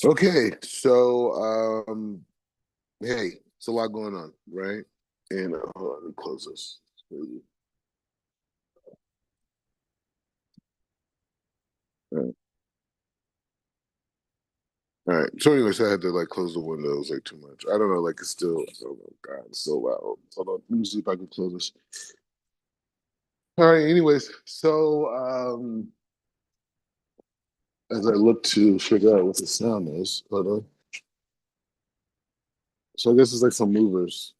Okay, so hey, it's a lot going on, right? And hold on, let me close this. All right. All right. So anyways, I had to like close the windows like too much. I don't know, like it's still, oh my God, it's so loud. Hold on, let me see if I can close this. All right, anyways, so as I look to figure out what the sound is, hold on. So I guess it's like some movers.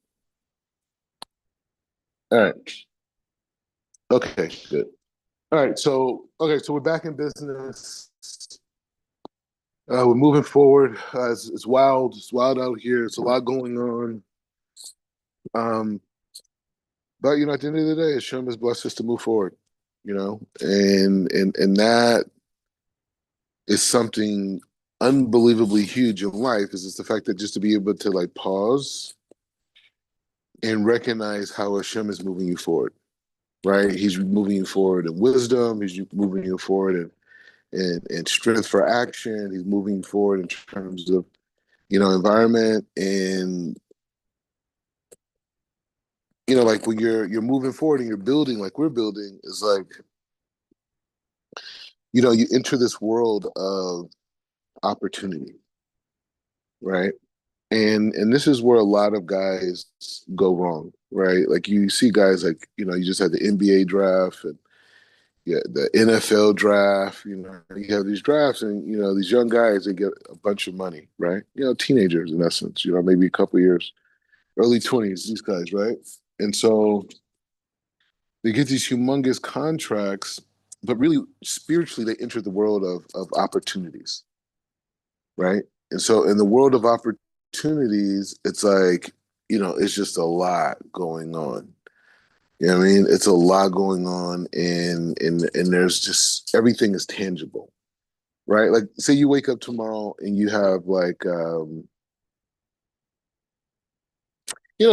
All right. Okay, good. All right, so so we're back in business. We're moving forward. It's wild. It's wild out here. It's a lot going on. Um, but at the end of the day, Hashem has blessed us to move forward. And that is something unbelievably huge in life. Is just the fact that just to be able to like pause and recognize how Hashem is moving you forward. Right? He's moving you forward in wisdom. He's moving you forward in strength for action. He's moving you forward in terms of environment and like when you're moving forward and you're building like we're building is like, you enter this world of opportunity, right? And this is where a lot of guys go wrong, right? Like you see guys like, you just had the NBA draft and yeah, the NFL draft, you have these drafts and these young guys they get a bunch of money, right? Teenagers in essence, maybe a couple years, early 20s, these guys, right? And so they get these humongous contracts, but really spiritually they enter the world of opportunities, right? And so in the world of opportunities, it's like, it's just a lot going on. You know what I mean? It's a lot going on and there's just everything is tangible, right? Like say you wake up tomorrow and you have like the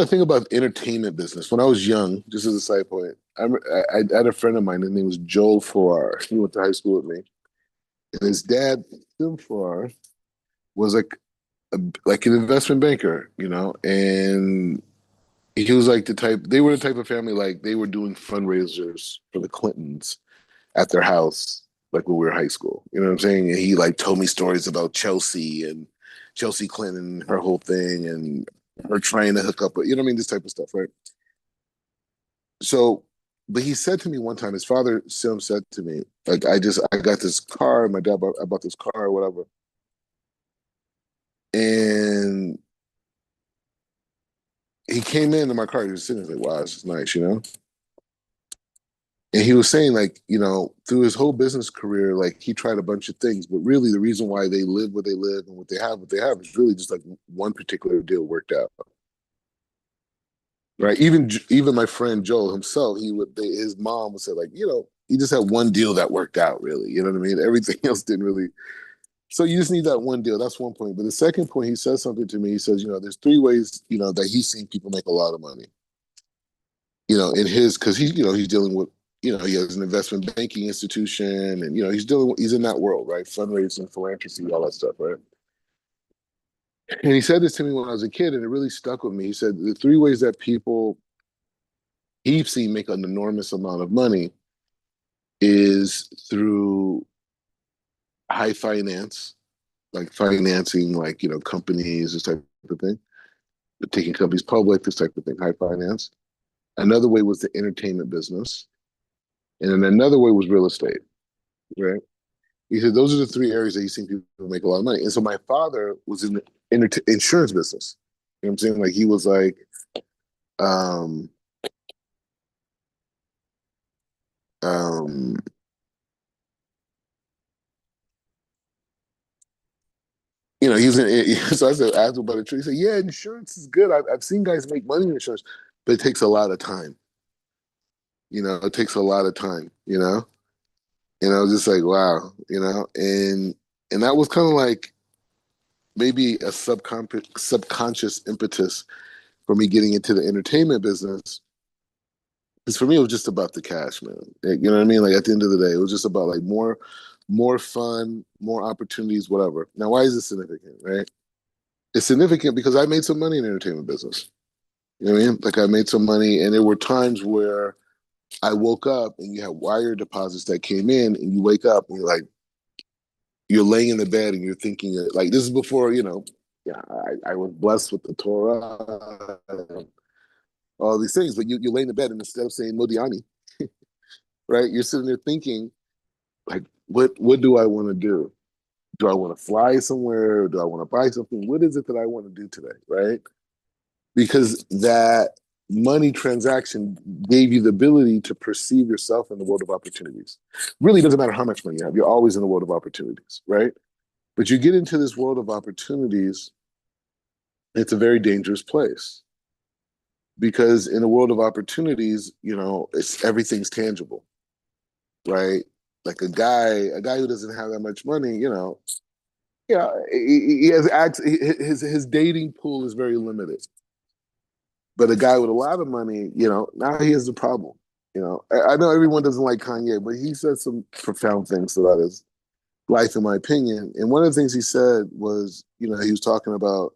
thing about entertainment business. When I was young, just as a side point, I had a friend of mine. His name was Joel Farrar. He went to high school with me, and his dad, Tim Farrar, was like an investment banker, and he was like the type. They were the type of family like they were doing fundraisers for the Clintons at their house, like when we were in high school. You know what I'm saying? And he like told me stories about Chelsea and Chelsea Clinton, her whole thing, and her trying to hook up, with, what I mean, this type of stuff, right? So, but he said to me one time, his father Sim said to me, like, I got this car, my dad I bought this car or whatever, and he came into my car, he was sitting there like, wow, this is nice, And he was saying like, through his whole business career, like he tried a bunch of things, but really the reason why they live where they live and what they have is really just like one particular deal worked out. Right. Even my friend Joel himself, his mom would say like, he just had one deal that worked out really. You know what I mean? Everything else didn't really. So you just need that one deal. That's one point. But the second point, he says something to me. He says, there's three ways, that he's seen people make a lot of money. In his because he's dealing with he has an investment banking institution and he's in that world, right? Fundraising, philanthropy, all that stuff, right? And he said this to me when I was a kid, and it really stuck with me. He said the three ways that people he's seen make an enormous amount of money is through high finance, like financing, like companies, this type of thing, taking companies public, this type of thing, high finance. Another way was the entertainment business, and then another way was real estate, right? He said those are the three areas that he's seen people make a lot of money. And so my father was in the insurance business. You know what I'm saying? Like he was like, um, um, he was in. So I said, I asked him about insurance. He said, "Yeah, insurance is good. I've seen guys make money in insurance, but it takes a lot of time. It takes a lot of time. And I was just like, wow. And that was kind of like maybe a subconscious impetus for me getting into the entertainment business. Because for me, it was just about the cash, man. You know what I mean? Like at the end of the day, it was just about like more. more fun, more opportunities, whatever. Now, why is this significant, right? It's significant because I made some money in the entertainment business. You know what I mean? Like I made some money, and there were times where I woke up and you had wire deposits that came in, and you wake up and you're laying in the bed and you're thinking like this is before yeah, I was blessed with the Torah, all these things, but you lay in the bed and instead of saying Modiani, right, you're sitting there thinking like, what do I want to do? Do I want to fly somewhere? Do I want to buy something? What is it that I want to do today, right? Because that money transaction gave you the ability to perceive yourself in the world of opportunities. Really doesn't matter how much money you have, you're always in the world of opportunities, right? But you get into this world of opportunities, it's a very dangerous place because in a world of opportunities, it's everything's tangible, right? Like a guy who doesn't have that much money, yeah, he has his dating pool is very limited. But a guy with a lot of money, now he has the problem. I know everyone doesn't like Kanye, but he said some profound things about his life, in my opinion. And one of the things he said was, he was talking about,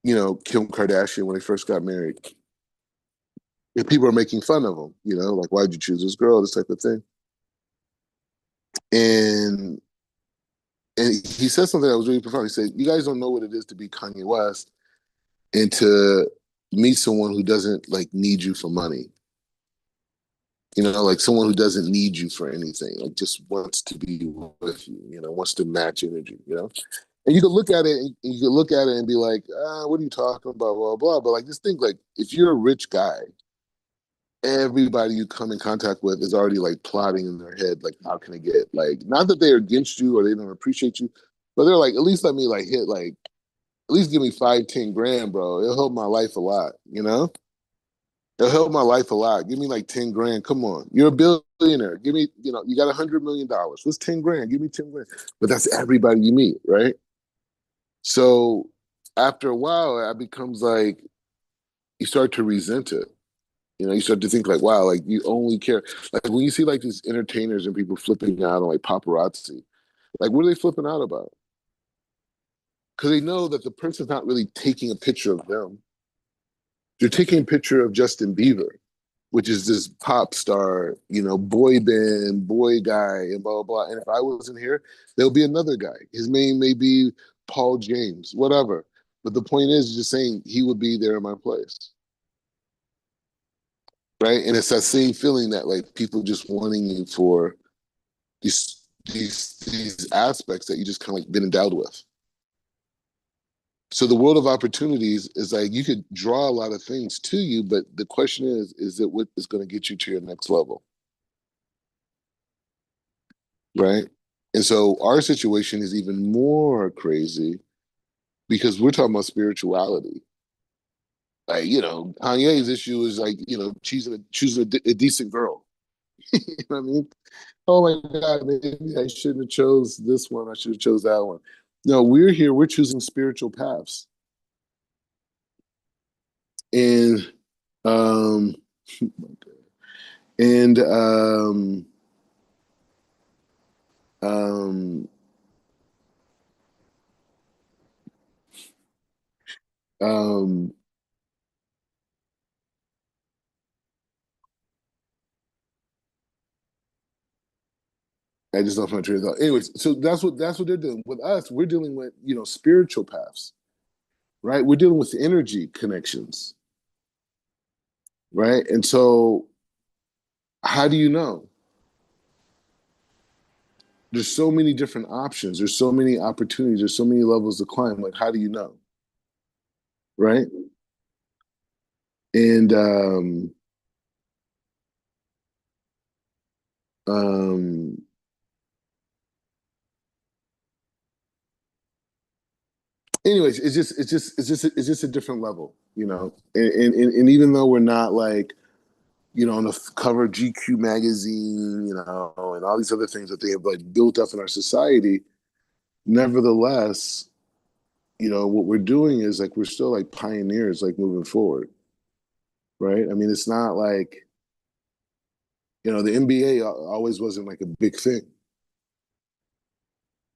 Kim Kardashian when they first got married. And people are making fun of him, like, why'd you choose this girl, this type of thing. And he said something that was really profound. He said, you guys don't know what it is to be Kanye West and to meet someone who doesn't like need you for money. Like someone who doesn't need you for anything, like just wants to be with you, wants to match energy, And you could look at it and you could look at it and be like, what are you talking about, blah, blah. But like, just think like, if you're a rich guy, everybody you come in contact with is already like plotting in their head, like, how can I get, like, not that they're against you or they don't appreciate you, but they're like, at least let me like hit like, at least give me 5, 10 grand, bro. It'll help my life a lot, It'll help my life a lot. Give me like 10 grand. Come on. You're a billionaire. Give me, you got $100 million. What's 10 grand? Give me 10 grand. But that's everybody you meet, right? So after a while, it becomes like you start to resent it. You start to think like, wow, like you only care. Like when you see like these entertainers and people flipping out on like paparazzi, like what are they flipping out about? Because they know that the person's not really taking a picture of them. They're taking a picture of Justin Bieber, which is this pop star, boy band, boy guy, and blah, blah, blah. And if I wasn't here, there'll be another guy. His name may be Paul James, whatever. But the point is just saying he would be there in my place. Right. And it's that same feeling that like people just wanting you for these aspects that you just kind of like been endowed with. So the world of opportunities is like you could draw a lot of things to you, but the question is it what is going to get you to your next level? Right. And so our situation is even more crazy because we're talking about spirituality. Like, Kanye's issue is like, choosing a decent girl. You know what I mean? Oh my God, maybe I shouldn't have chose this one. I should have chose that one. No, we're here, we're choosing spiritual paths. And um and um um I just lost my train of thought. Anyways, so that's what they're doing. With us, we're dealing with, spiritual paths, right? We're dealing with energy connections, right? And so how do you know? There's so many different options, there's so many opportunities, there's so many levels to climb. Like, how do you know? Right. And um anyways, it's just a different level, and even though we're not like, on the cover of GQ magazine, and all these other things that they have like built up in our society, nevertheless, what we're doing is like we're still like pioneers, like moving forward, right? I mean, it's not like, the NBA always wasn't like a big thing.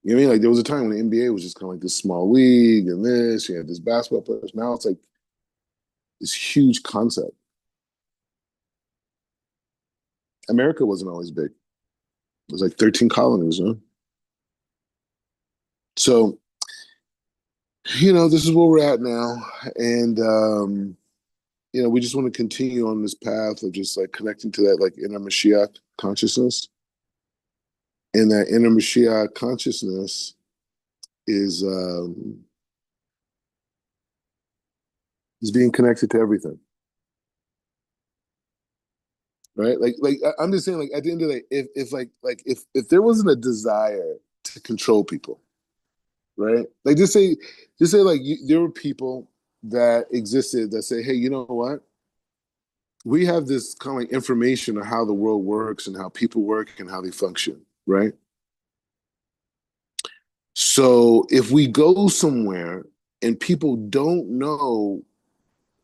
You know what I mean? Like there was a time when the NBA was just kind of like this small league and this, you had this basketball players. Now it's like this huge concept. America wasn't always big. It was like 13 colonies, huh? So, this is where we're at now. And we just want to continue on this path of just like connecting to that like inner Mashiach consciousness. And that inner Mashiach consciousness is is being connected to everything. Right? I'm just saying, like at the end of the day, if there wasn't a desire to control people, right? Like just say like there were people that existed that say, hey, you know what? We have this kind of like information of how the world works and how people work and how they function, right? So if we go somewhere and people don't know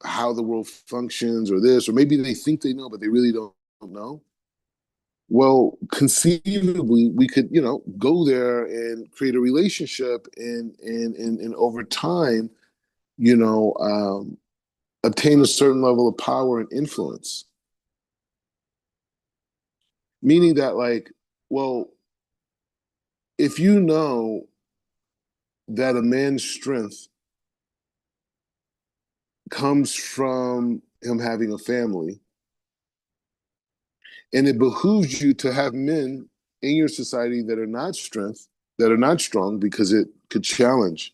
how the world functions or this, or maybe they think they know, but they really don't know. Well, conceivably, we could, go there and create a relationship and over time, you know, um, obtain a certain level of power and influence. Meaning that, like, well, if you know that a man's strength comes from him having a family, and it behooves you to have men in your society that are not strong, because it could challenge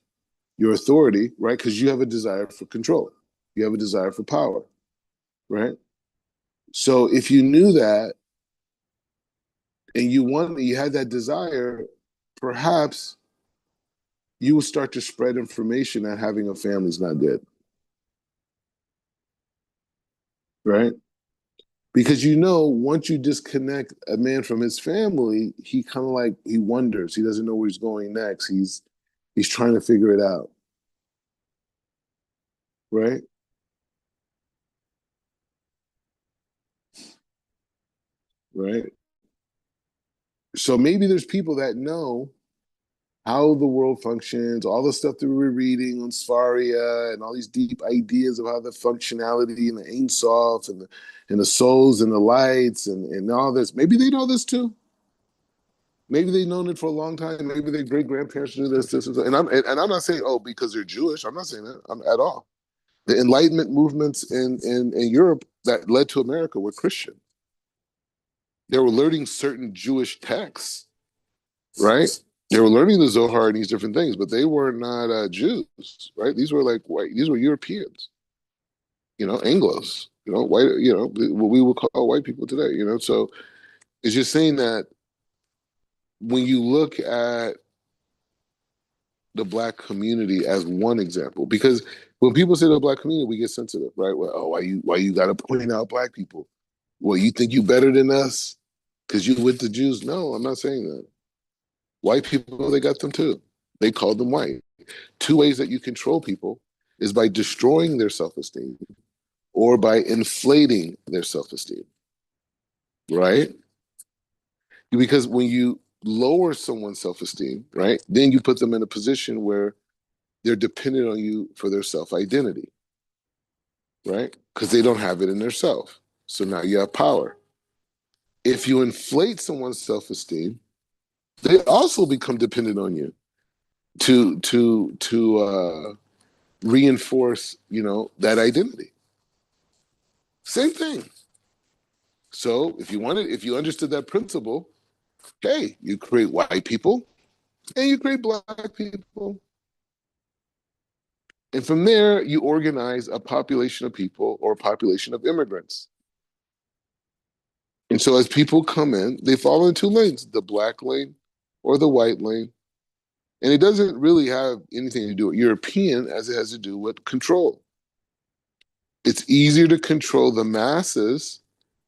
your authority, right? Because you have a desire for control, you have a desire for power, right? So if you knew that and you had that desire, perhaps you will start to spread information that having a family is not good, right? Because once you disconnect a man from his family, he kind of like he wonders. He doesn't know where he's going next. He's trying to figure it out, right? Right. So maybe there's people that know how the world functions, all the stuff that we were reading on Sfaria and all these deep ideas of how the functionality and the Ein Sof and the souls and the lights and all this. Maybe they know this too. Maybe they've known it for a long time. Maybe their great grandparents knew this, and I'm not saying because they're Jewish. I'm not saying that at all. The Enlightenment movements in Europe that led to America were Christian. They were learning certain Jewish texts, right? They were learning the Zohar and these different things, but they were not Jews, right? These were like white. These were Europeans, Anglos, white, what we would call white people today, So it's just saying that when you look at the black community as one example, because when people say the black community, we get sensitive, right? Well, oh, why you got to point out black people? Well, you think you better than us because you with the Jews? No, I'm not saying that. White people, they got them too. They called them white. Two ways that you control people is by destroying their self-esteem or by inflating their self-esteem, right? Because when you lower someone's self-esteem, right, then you put them in a position where they're dependent on you for their self-identity, right? Because they don't have it in their self. So now you have power. If you inflate someone's self-esteem, they also become dependent on you to reinforce, that identity. Same thing. So if you understood that principle, okay, you create white people and you create black people. And from there, you organize a population of people or a population of immigrants. And so as people come in, they fall in two lanes, the black lane or the white lane. And it doesn't really have anything to do with European as it has to do with control. It's easier to control the masses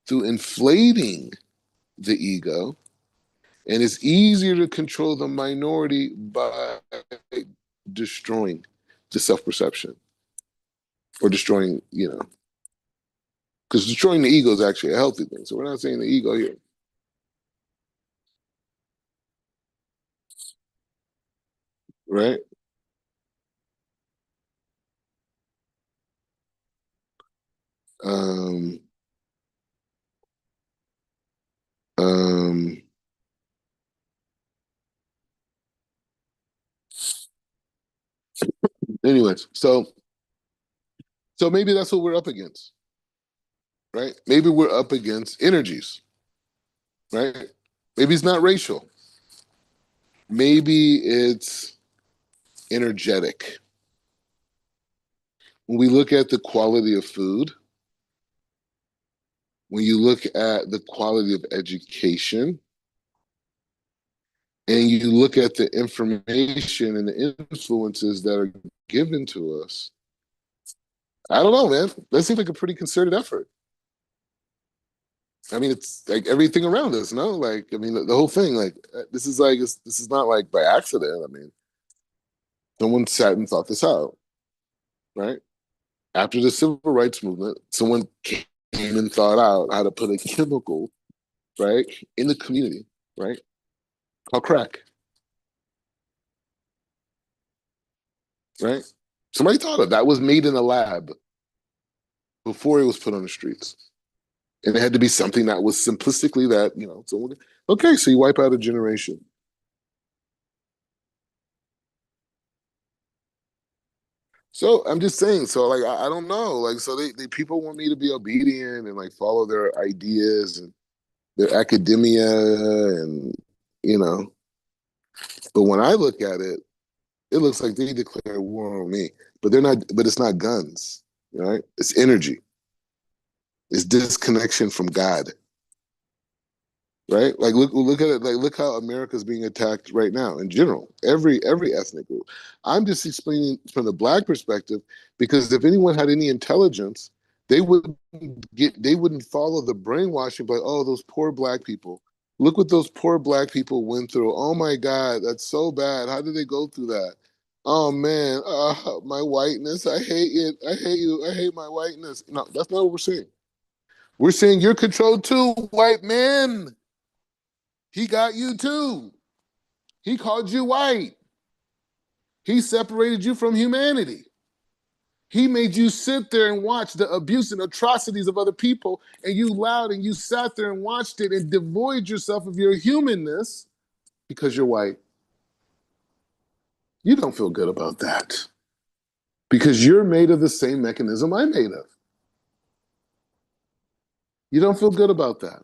through inflating the ego, and it's easier to control the minority by destroying the self-perception or destroying, because destroying the ego is actually a healthy thing. So we're not saying the ego here. right? Um, um, anyways, so maybe that's what we're up against, right? Maybe we're up against energies, right? Maybe it's not racial. Maybe it's energetic. When we look at the quality of food, when you look at the quality of education, and you look at the information and the influences that are given to us, I don't know, man. That seems like a pretty concerted effort. I mean, it's like everything around us, no? Like, I mean, the whole thing, like, this is like, this is not like by accident. I mean, someone sat and thought this out, right? After the civil rights movement, someone came and thought out how to put a chemical, right, in the community, right, called crack, right? Somebody thought of that was made in a lab before it was put on the streets. And it had to be something that was simplistically that, someone, okay, so you wipe out a generation. So I'm just saying, so like I don't know. Like so they people want me to be obedient and like follow their ideas and their academia and you know. But when I look at it, it looks like they declare war on me. But they're not but it's not guns, right? It's energy. It's disconnection from God. Right? Like look at it. Like look how America's being attacked right now in general. Every ethnic group. I'm just explaining from the black perspective because if anyone had any intelligence, they wouldn't follow the brainwashing. Like oh those poor black people. Look what those poor black people went through. Oh my God, that's so bad. How did they go through that? Oh man, my whiteness. I hate it. I hate you. I hate my whiteness. No, that's not what we're saying. We're saying you're controlled too, white man. He got you too. He called you white. He separated you from humanity. He made you sit there and watch the abuse and atrocities of other people, and you allowed and you sat there and watched it and devoid yourself of your humanness because you're white. You don't feel good about that because you're made of the same mechanism I'm made of. You don't feel good about that.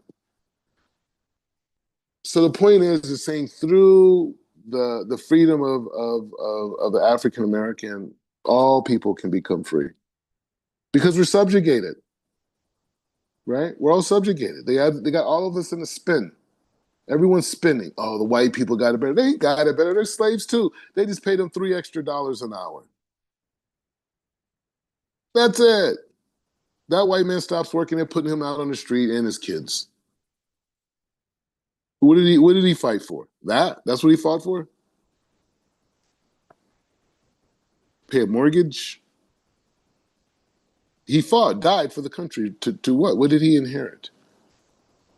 So the point is saying through the freedom of the African American, all people can become free because we're subjugated, right? We're all subjugated. They got all of us in a spin. Everyone's spinning. Oh, the white people got it better. They ain't got it better. They're slaves too. They just paid them $3 extra an hour. That's it. That white man stops working. They're putting him out on the street and his kids. What did he fight for? That's what he fought for? Pay a mortgage? He fought, died for the country. To what? What did he inherit?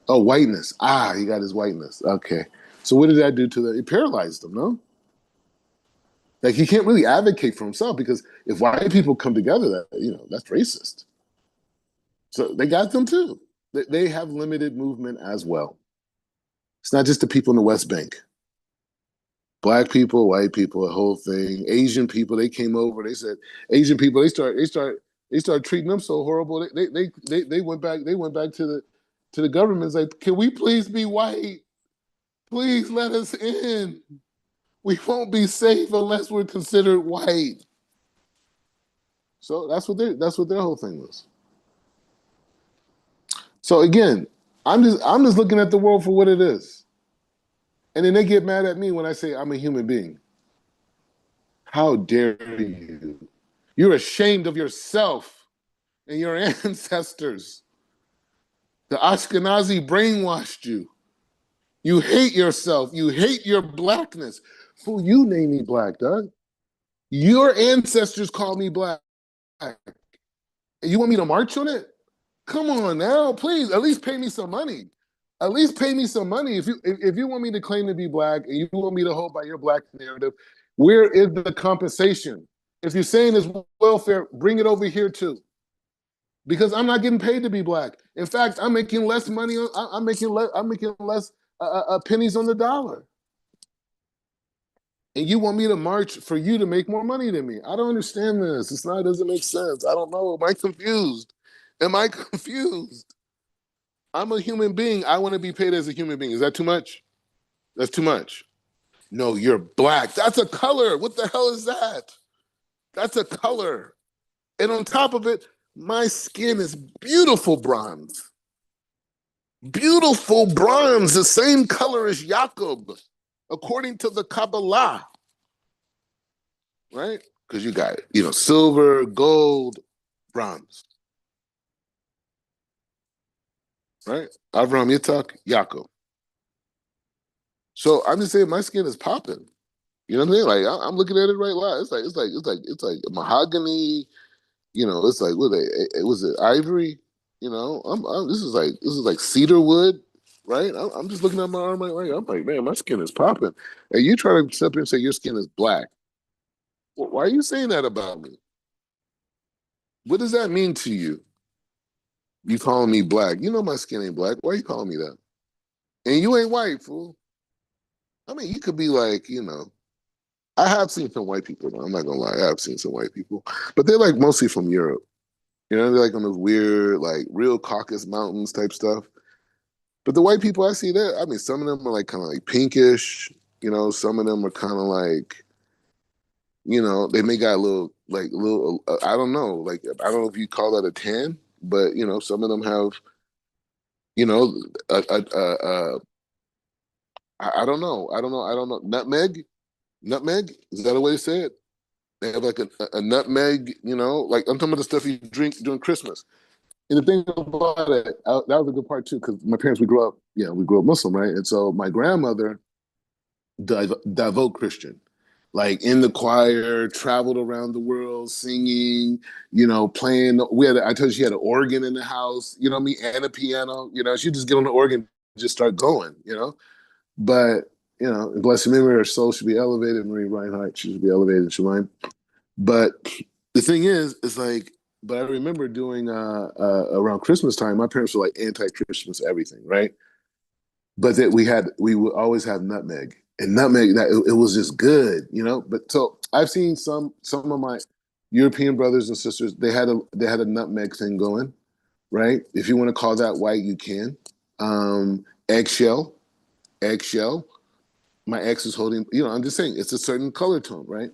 Oh, whiteness. Ah, he got his whiteness. Okay. So what did that do to the? It paralyzed him, no? Like he can't really advocate for himself because if white people come together, that's racist. So they got them too. They have limited movement as well. It's not just the people in the West Bank. Black people, white people, the whole thing. Asian people, they came over. They said Asian people. They start treating them so horrible. They went back. They went back to the government. It's like, can we please be white? Please let us in. We won't be safe unless we're considered white. So that's what their whole thing was. So again, I'm just looking at the world for what it is. And then they get mad at me when I say I'm a human being. How dare you? You're ashamed of yourself and your ancestors. The Ashkenazi brainwashed you. You hate yourself. You hate your blackness. Fool, you name me black, dog. Your ancestors called me black. You want me to march on it? Come on now, please. At least pay me some money. At least pay me some money. If you want me to claim to be black and you want me to hold by your black narrative, Where is the compensation? If you're saying it's welfare, bring it over here too. Because I'm not getting paid to be black. In fact, I'm making less money. I'm making less. I'm making less pennies on the dollar. And you want me to march for you to make more money than me? I don't understand this. It's not. It doesn't make sense. I don't know. Am I confused? Am I confused? I'm a human being. I want to be paid as a human being. Is that too much? That's too much. No, you're black. That's a color. What the hell is that? That's a color. And on top of it, my skin is beautiful bronze. Beautiful bronze, the same color as Jacob, according to the Kabbalah. Right? Because you got, silver, gold, bronze. Right? Avraham, Yitzhak, Yaakov. So I'm just saying my skin is popping. You know what I mean? Like I'm looking at it right now. It's like mahogany. It's like was it ivory? This is like cedar wood, right? I'm just looking at my arm right. I'm like, man, my skin is popping. And you try to step here and say your skin is black. Well, why are you saying that about me? What does that mean to you? You calling me black? You know my skin ain't black. Why are you calling me that? And you ain't white, fool. I mean, you could be like, I have seen some white people. Though. I'm not gonna lie, I have seen some white people, but they're like mostly from Europe. They're like on those weird, like real Caucasus Mountains type stuff. But the white people I see there, I mean, some of them are like kind of like pinkish. Some of them are kind of like, they may got a little. I don't know, like I don't know if you call that a tan, but some of them have, you know, a, a, a, a I don't know, nutmeg, nutmeg is that a way to say it? They have like a nutmeg, like I'm talking about the stuff you drink during Christmas. And the thing about it, that was a good part too, because my parents, we grew up Muslim, right? And so my grandmother, devout Christian, like in the choir, traveled around the world singing, playing. I told you she had an organ in the house, you know what I mean, and a piano. She'd just get on the organ, and just start going. But bless her memory, her soul should be elevated. Marie Reinhardt, she should be elevated in Shemaim. But the thing is, it's like, but I remember doing around Christmas time, my parents were like anti-Christmas everything, right? But that we would always have nutmeg, and nutmeg that it was just good. But so I've seen some of my European brothers and sisters, they had a nutmeg thing going, right? If you want to call that white, you can. Eggshell, eggshell. My ex is holding. I'm just saying it's a certain color tone, right?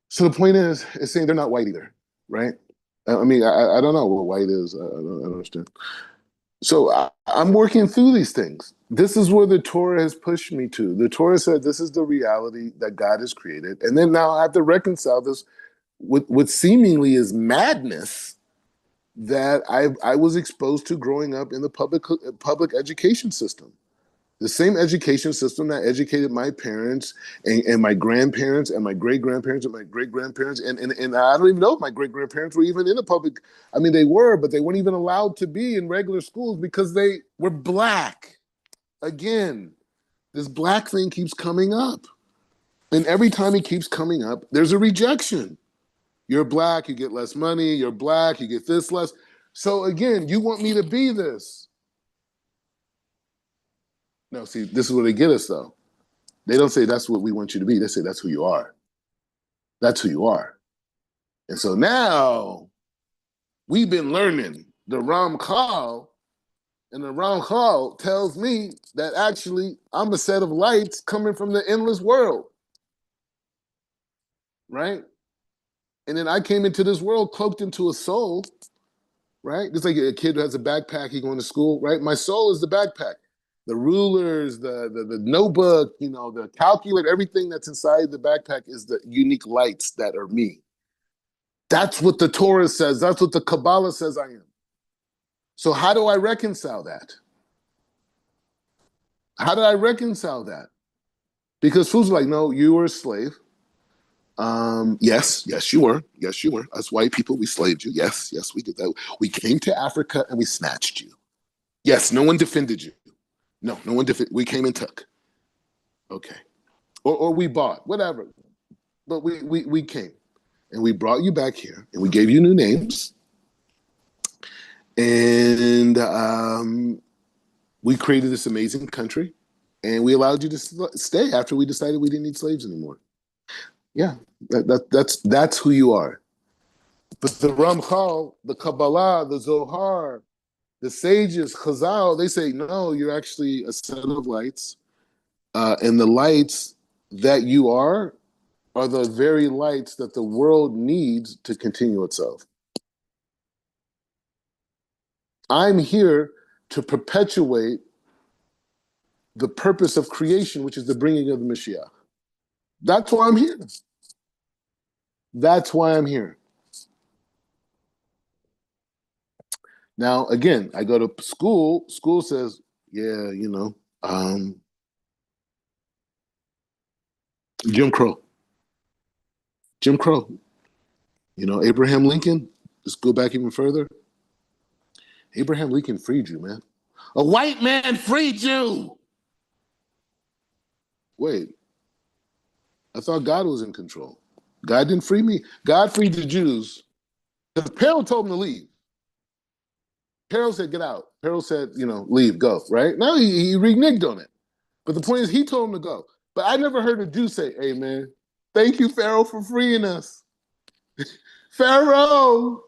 So the point is saying they're not white either, right? I mean, I don't know what white is. I don't understand. So I'm working through these things. This is where the Torah has pushed me to. The Torah said this is the reality that God has created. And then now I have to reconcile this with what seemingly is madness that I was exposed to growing up in the public education system. The same education system that educated my parents and my grandparents and my great grandparents and my great grandparents. And I don't even know if my great grandparents were even in the public. I mean, they were, but they weren't even allowed to be in regular schools because they were black. Again, this black thing keeps coming up. And every time it keeps coming up, there's a rejection. You're black, you get less money. You're black, you get this less. So again, you want me to be this. No, see, this is where they get us though. They don't say that's what we want you to be. They say that's who you are. That's who you are. And so now we've been learning the Ramchal, and the Ramchal tells me that actually I'm a set of lights coming from the endless world. Right? And then I came into this world cloaked into a soul, right? Just like a kid who has a backpack, he going to school, right? My soul is the backpack. The rulers, the notebook, the calculator, everything that's inside the backpack is the unique lights that are me. That's what the Torah says. That's what the Kabbalah says I am. So how do I reconcile that? How do I reconcile that? Because fools like, no, you were a slave. Yes, you were. Yes, you were. Us white people, we slaved you. Yes, we did that. We came to Africa and we snatched you. Yes, no one defended you. No one defended. We came and took. Okay. or we bought, whatever. But we came and we brought you back here and we gave you new names and we created this amazing country and we allowed you to stay after we decided we didn't need slaves anymore. Yeah, that's who you are. But the Ramchal, the Kabbalah, the Zohar, the sages, Chazal, they say, no, you're actually a set of lights. And the lights that you are the very lights that the world needs to continue itself. I'm here to perpetuate the purpose of creation, which is the bringing of the Mashiach. That's why I'm here. That's why I'm here. Now, again, I go to school. School says, yeah, Jim Crow. Jim Crow. Abraham Lincoln. Let's go back even further. Abraham Lincoln freed you, man. A white man freed you. Wait, I thought God was in control. God didn't free me. God freed the Jews. The Pharaoh told him to leave. Pharaoh said, get out. Pharaoh said, leave, go, right? Now he reneged on it. But the point is, he told him to go. But I never heard a Jew say, hey, man, thank you, Pharaoh, for freeing us. Pharaoh,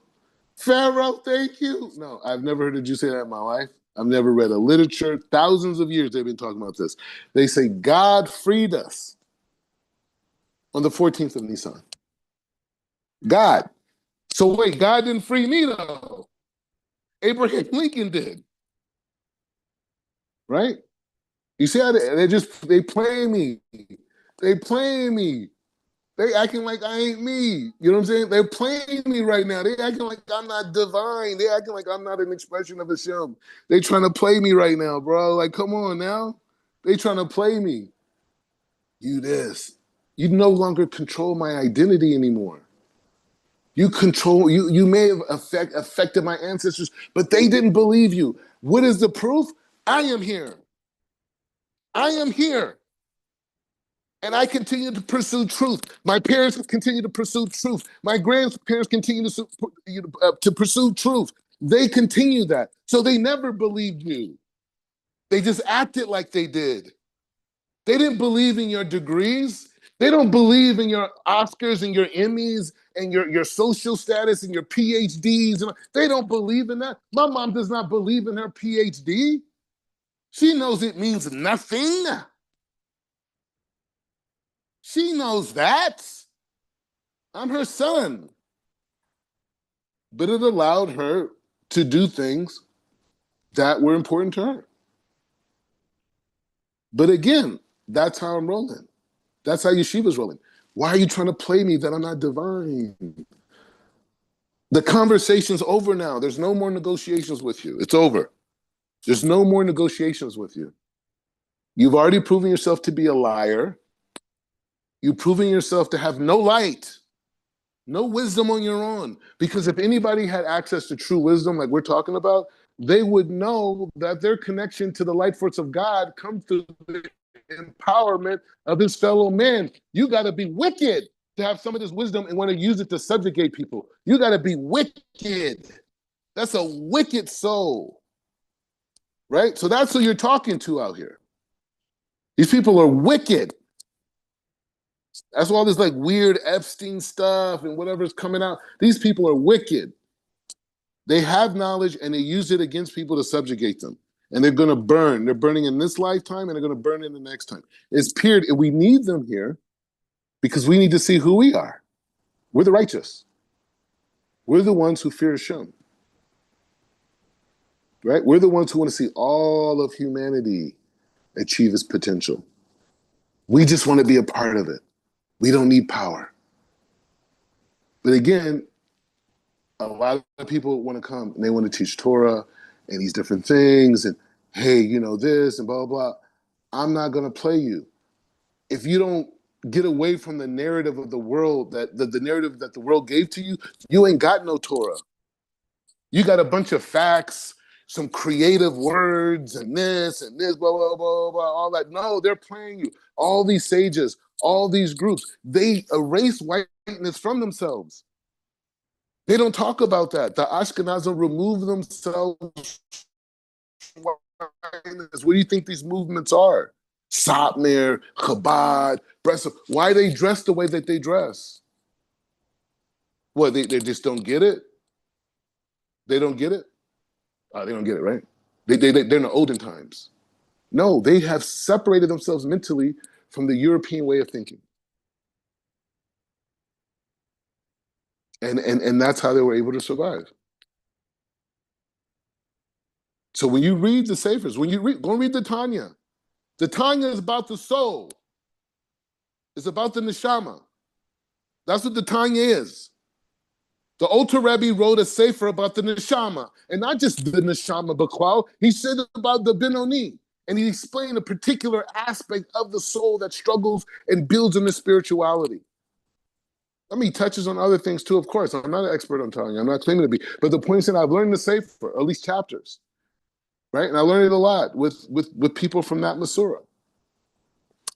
thank you. No, I've never heard a Jew say that in my life. I've never read a literature. Thousands of years they've been talking about this. They say God freed us on the 14th of Nisan. God. So wait, God didn't free me though. Abraham Lincoln did. Right? You see how they play me. They play me. They acting like I ain't me. You know what I'm saying? They're playing me right now. They acting like I'm not divine. They acting like I'm not an expression of Hashem. They trying to play me right now, bro. Like, come on now. They trying to play me. You this. You no longer control my identity anymore. You may have affected my ancestors, but they didn't believe you. What is the proof? I am here. I am here. And I continue to pursue truth. My parents continue to pursue truth. My grandparents continue to pursue truth. They continue that. So they never believed you. They just acted like they did. They didn't believe in your degrees. They don't believe in your Oscars and your Emmys and your social status and your PhDs. They don't believe in that. My mom does not believe in her PhD. She knows it means nothing. She knows that. I'm her son. But it allowed her to do things that were important to her. But again, that's how I'm rolling. That's how Yeshiva's rolling. Why are you trying to play me that I'm not divine? The conversation's over now. There's no more negotiations with you. It's over. There's no more negotiations with you. You've already proven yourself to be a liar. You've proven yourself to have no light, no wisdom on your own. Because if anybody had access to true wisdom, like we're talking about, they would know that their connection to the light force of God comes through the empowerment of his fellow man. You got to be wicked to have some of this wisdom and want to use it to subjugate people. You got to be wicked. That's a wicked soul, right? So that's who you're talking to out here. These people are wicked. That's why all this like weird Epstein stuff and whatever's coming out. These people are wicked. They have knowledge and they use it against people to subjugate them. And they're going to burn. They're burning in this lifetime and they're going to burn in the next time. It's period. We need them here because we need to see who we are. We're the righteous. We're the ones who fear Hashem. Right? We're the ones who want to see all of humanity achieve its potential. We just want to be a part of it. We don't need power. But again, a lot of people want to come and they want to teach Torah and these different things and, hey, this and blah, blah, blah. I'm not going to play you. If you don't get away from the narrative of the world, that the narrative that the world gave to you, you ain't got no Torah. You got a bunch of facts, some creative words and this, blah, blah, blah, blah, all that. No, they're playing you. All these sages, all these groups, they erase whiteness from themselves. They don't talk about that. The Ashkenazim remove themselves from whiteness. What do you think these movements are? Satmar, Chabad, Breslov. Why they dress the way that they dress? What, they just don't get it? They don't get it? They don't get it, right? They're in the olden times. No, they have separated themselves mentally from the European way of thinking. And that's how they were able to survive. So when you read the Sefers, go and read the Tanya. The Tanya is about the soul. It's about the neshama. That's what the Tanya is. The Alter Rebbe wrote a sefer about the neshama, and not just the neshama Bakwal. He said about the Benoni, and he explained a particular aspect of the soul that struggles and builds in the spirituality. I mean, he touches on other things too, of course. I'm not an expert on Tanya. I'm not claiming to be. But the point is that I've learned the sefer, or at least chapters, right? And I learned it a lot with people from that Masorah.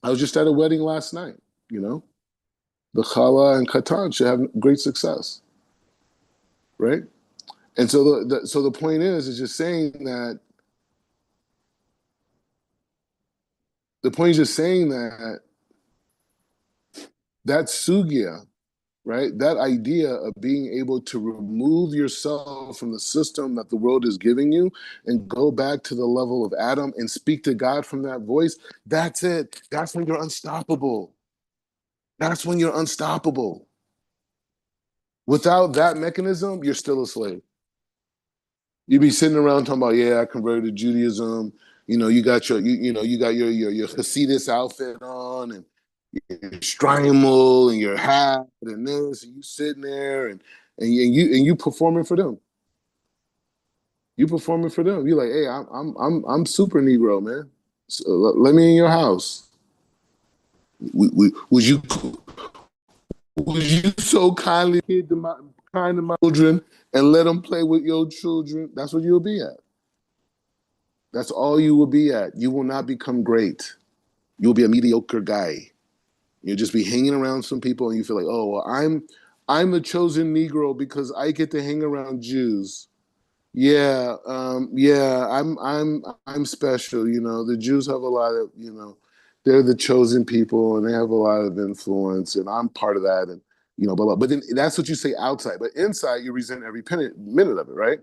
I was just at a wedding last night, you know. The Chala and Katan should have great success, right? And so the point is just saying that that sugya, right? That idea of being able to remove yourself from the system that the world is giving you and go back to the level of Adam and speak to God from that voice, that's it. That's when you're unstoppable. That's when you're unstoppable. Without that mechanism, you're still a slave. You'd be sitting around talking about, yeah, I converted to Judaism. You know, you got your Hasidus outfit on and your strimal and your hat and this, and you sitting there and you performing for them. You performing for them. You're like, hey, I'm super Negro, man. So, let me in your house. Would you so kindly kind to my children and let them play with your children? That's what you'll be at. That's all you will be at. You will not become great. You'll be a mediocre guy. You'll just be hanging around some people and you feel like, oh, well, I'm the chosen Negro because I get to hang around Jews. Yeah, I'm special. You know, the Jews have a lot of, you know, they're the chosen people and they have a lot of influence, and I'm part of that, and you know, blah blah. But then that's what you say outside, but inside you resent every minute of it, right?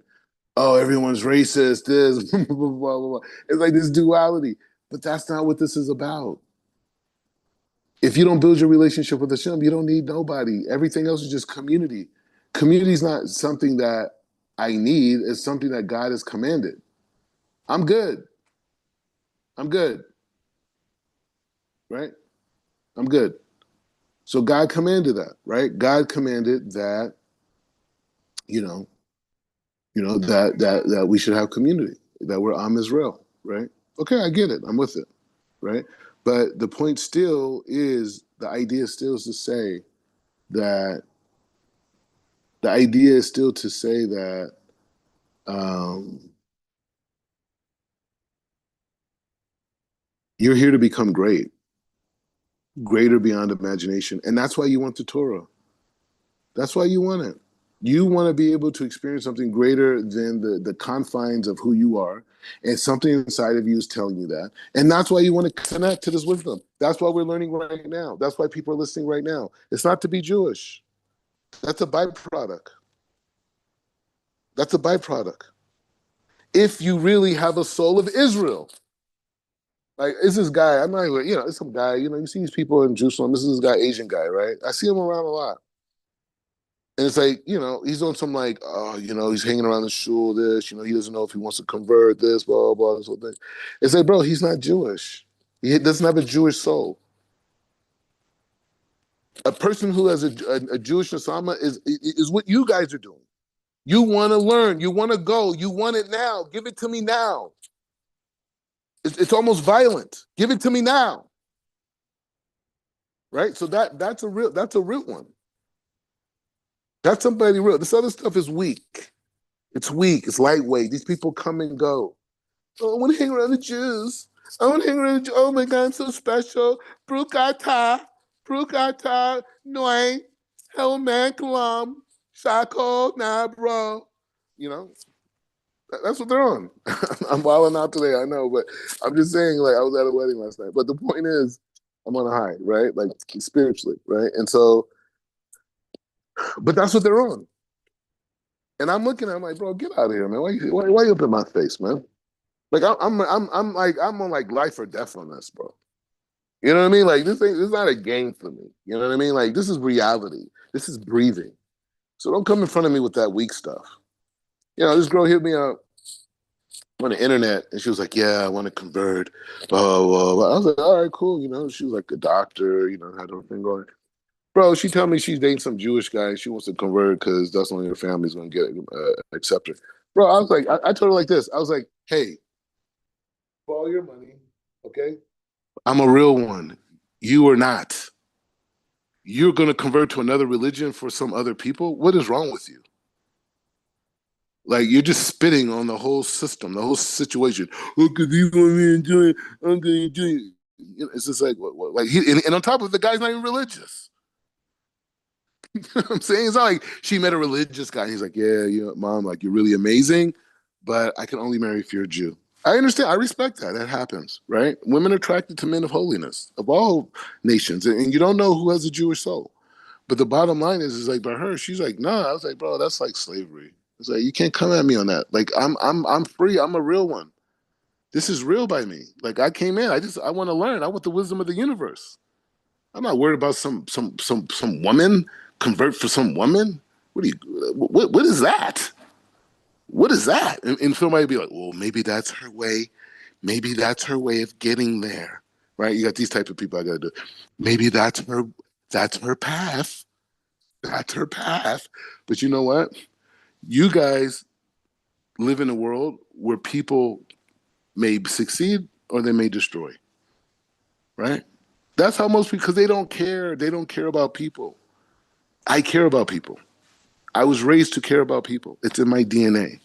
Oh, everyone's racist. This, blah, blah, blah, blah. It's like this duality, but that's not what this is about. If you don't build your relationship with Hashem, you don't need nobody. Everything else is just community. Community is not something that I need. It's something that God has commanded. I'm good. I'm good. Right? I'm good. So God commanded that, right? God commanded that, that we should have community, that we're Am Israel, right? Okay, I get it. I'm with it, right? But the point still is, the idea still is to say that you're here to become greater beyond imagination. And that's why you want the Torah. That's why you want it. You want to be able to experience something greater than the confines of who you are. And something inside of you is telling you that. And that's why you want to connect to this wisdom. That's why we're learning right now. That's why people are listening right now. It's not to be Jewish. That's a byproduct. That's a byproduct. If you really have a soul of Israel. Like, it's this guy, I'm not even, it's some guy, you see these people in Jerusalem. This is this guy, Asian guy, right? I see him around a lot. And it's like, he's on some like, he's hanging around the shul, this, he doesn't know if he wants to convert, this, blah, blah, blah, this whole thing. It's like, bro, he's not Jewish. He doesn't have a Jewish soul. A person who has a Jewish neshama is what you guys are doing. You want to learn. You want to go. You want it now. Give it to me now. It's almost violent. Give it to me now. Right? So that's a real one. That's somebody real. This other stuff is weak. It's weak. It's lightweight. These people come and go. Oh, I want to hang around the Jews. I want to hang around the Jews. Oh my God, I'm so special. Brukata, Noi, Helman Kalam, Shako, nah, bro. You know, that's what they're on. I'm wilding out today, I know, but I'm just saying, like, I was at a wedding last night. But the point is, I'm on a high, right? Like, spiritually, right? And so, but that's what they're on. And I'm looking at, I'm like, bro, get out of here, man. Why you up in my face, man? Like I'm on like life or death on this, bro. You know what I mean? Like this is not a game for me. You know what I mean? Like this is reality. This is breathing. So don't come in front of me with that weak stuff. You know, this girl hit me up on the internet and she was like, "Yeah, I want to convert." Blah, blah, blah. I was like, "All right, cool." You know, she was like a doctor. You know, had her thing going. Bro, she tell me she's dating some Jewish guy and she wants to convert because that's only her family's gonna get accept her. Bro, I was like, I told her like this. I was like, "Hey, for all your money, okay? I'm a real one. You are not. You're going to convert to another religion for some other people? What is wrong with you? Like, you're just spitting on the whole system, the whole situation. Oh, because you want me to enjoy it, I'm going to enjoy it. You know, it's just like, what? Like, and on top of it, the guy's not even religious. You know what I'm saying? It's not like she met a religious guy. And he's like, yeah, you know, mom, like, you're really amazing, but I can only marry if you're a Jew. I understand. I respect that. That happens, right? Women are attracted to men of holiness of all nations, and you don't know who has a Jewish soul. But the bottom line is like by her, she's like, nah. I was like, bro, that's like slavery. It's like you can't come at me on that. Like I'm free. I'm a real one. This is real by me. Like I came in. I want to learn. I want the wisdom of the universe. I'm not worried about some woman convert for some woman. What do you? What is that? What is that? And somebody be like, well, maybe that's her way. Maybe that's her way of getting there, right? You got these type of people I got to do. Maybe that's her. That's her path. That's her path. But you know what? You guys live in a world where people may succeed or they may destroy, right? That's how most people, because they don't care. They don't care about people. I care about people. I was raised to care about people. It's in my DNA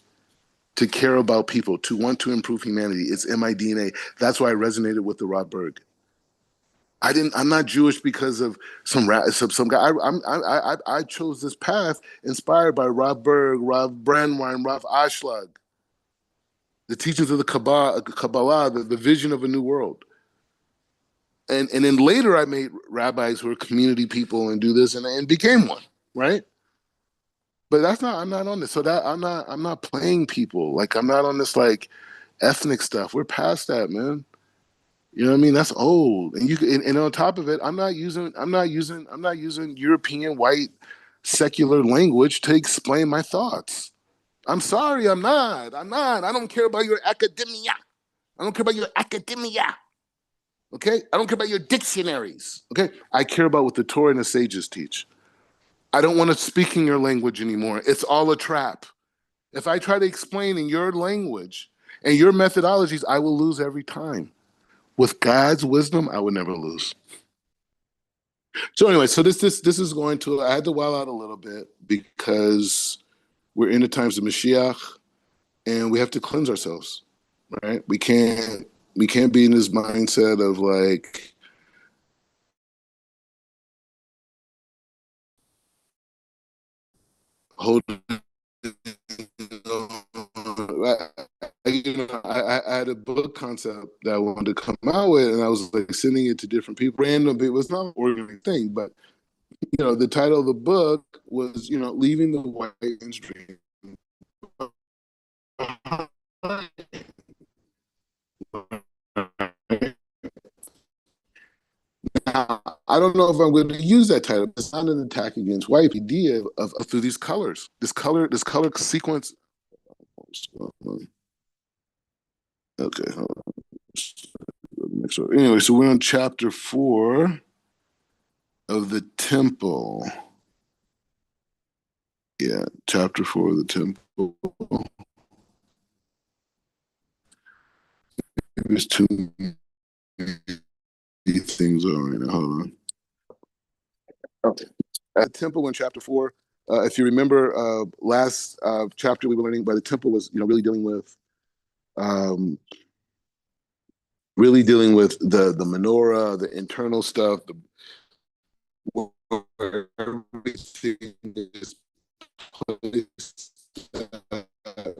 to care about people, to want to improve humanity. It's in my DNA. That's why I resonated with the Rob Berg. I didn't. I'm not Jewish because of some guy. I chose this path inspired by Rob Berg, Rob Brandwein, Rav Ashlag, the teachings of the Kabbalah, the vision of a new world. And then later I made rabbis who are community people and do this and became one, right? But that's not. I'm not on this. So that I'm not playing people. Like I'm not on this like ethnic stuff. We're past that, man. You know what I mean? That's old. And on top of it, I'm not using European white secular language to explain my thoughts. I'm sorry, I'm not. I'm not. I don't care about your academia. I don't care about your academia. Okay? I don't care about your dictionaries. Okay? I care about what the Torah and the sages teach. I don't want to speak in your language anymore. It's all a trap. If I try to explain in your language and your methodologies, I will lose every time. With God's wisdom, I would never lose. So anyway, so this is going to. I had to wild out a little bit because we're in the times of Mashiach, and we have to cleanse ourselves, right? We can't be in this mindset of like holding. I had a book concept that I wanted to come out with, and I was like sending it to different people, random. It was not an organized thing, but the title of the book was, leaving the white man's dream. Now, I don't know if I'm going to use that title. It's not an attack against white idea of through these colors, this color sequence. Okay, hold on. So anyway, so we're on chapter 4 of the temple. Yeah, chapter 4 of the temple. There's too many things on right now. Hold on. Okay. At the temple in chapter 4, If you remember, last chapter we were learning by the temple was, um, really dealing with the menorah, the internal stuff, where everything is placed. Okay.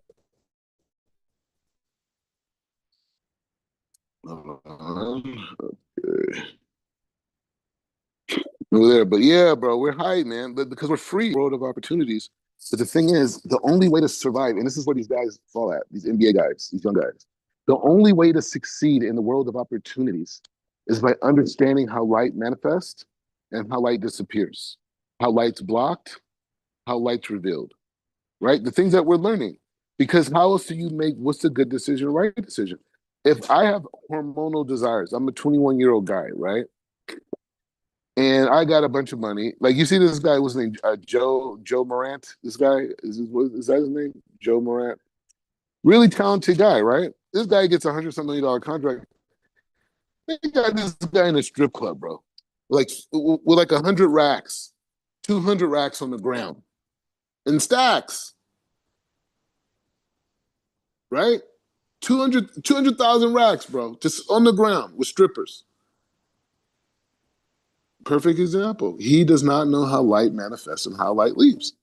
Over there, but yeah, bro, we're high, man, but because we're free, world of opportunities. But the thing is, the only way to survive, and this is where these guys fall at, these NBA guys, these young guys, the only way to succeed in the world of opportunities is by understanding how light manifests and how light disappears, how light's blocked, how light's revealed, right? The things that we're learning. Because how else do you make what's a good decision, a right decision? If I have hormonal desires, I'm a 21-year-old guy, right? And I got a bunch of money. Like you see, this guy was named Joe Morant. This guy is that his name? Joe Morant. Really talented guy, right? This guy gets $100-some million contract. They got this guy in a strip club, bro. Like with like 100 racks, 200 racks on the ground in stacks, right? 200,000 racks, bro, just on the ground with strippers. Perfect example. He does not know how light manifests and how light leaves.